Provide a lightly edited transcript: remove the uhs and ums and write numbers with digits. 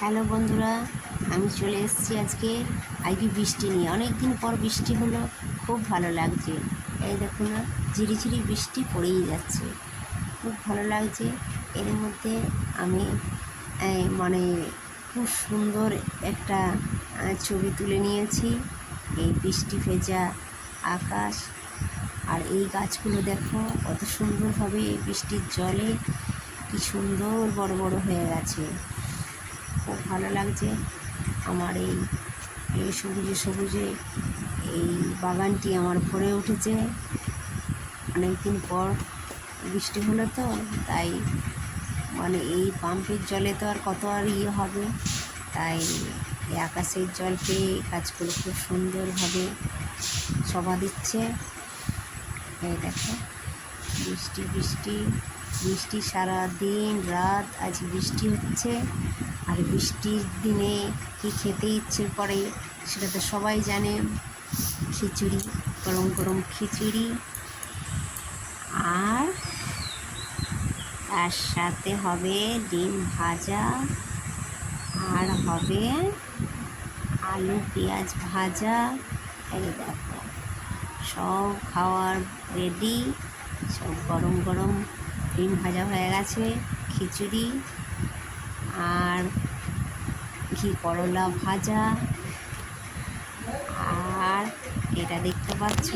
Hello বন্ধুরা, আমি চলে এসেছি আজকে বৃষ্টি নিয়ে। অনেক দিন পর বৃষ্টি হলো, খুব ভালো লাগছে। এই দেখুন না, ঝিরিঝিরি বৃষ্টি পড়েই যাচ্ছে, খুব ভালো লাগছে। এর মধ্যে আমি মানে খুব সুন্দর একটা ছবি তুলে নিয়েছি। এই বৃষ্টি ভেজা আকাশ আর এই গাছগুলো দেখো কত সুন্দরভাবে এই বৃষ্টির জলে কি সুন্দর বড় বড় হয়ে গেছে। খুব ভালো লাগছে আমার এই সবুজে সবুজে এই বাগানটি আমার ভরে উঠেছে। অনেক দিন পর বৃষ্টি হলো তো, তাই এই পাম্পের জলে তো আর কত আর হবে, তাই এই আকাশের জল পেয়ে গাছগুলো খুব সুন্দরভাবে শোভা দিচ্ছে। এই দেখো, বৃষ্টি বৃষ্টি বৃষ্টি সারা দিন রাত আজ বৃষ্টি হচ্ছে। আর বৃষ্টির দিনে কি খেতে ইচ্ছে করে সেটা তো সবাই জানে, খিচুড়ি, গরম গরম খিচুড়ি, আর তার সাথে হবে ডিম ভাজা, আর হবে আলু পেঁয়াজ ভাজা। এই দেখো, সব খাওয়ার রেডি, সব গরম গরম ডিম ভাজা হয়ে গেছে, খিচুড়ি আর ঘি করলা ভাজা, আর এটা দেখতে পাচ্ছ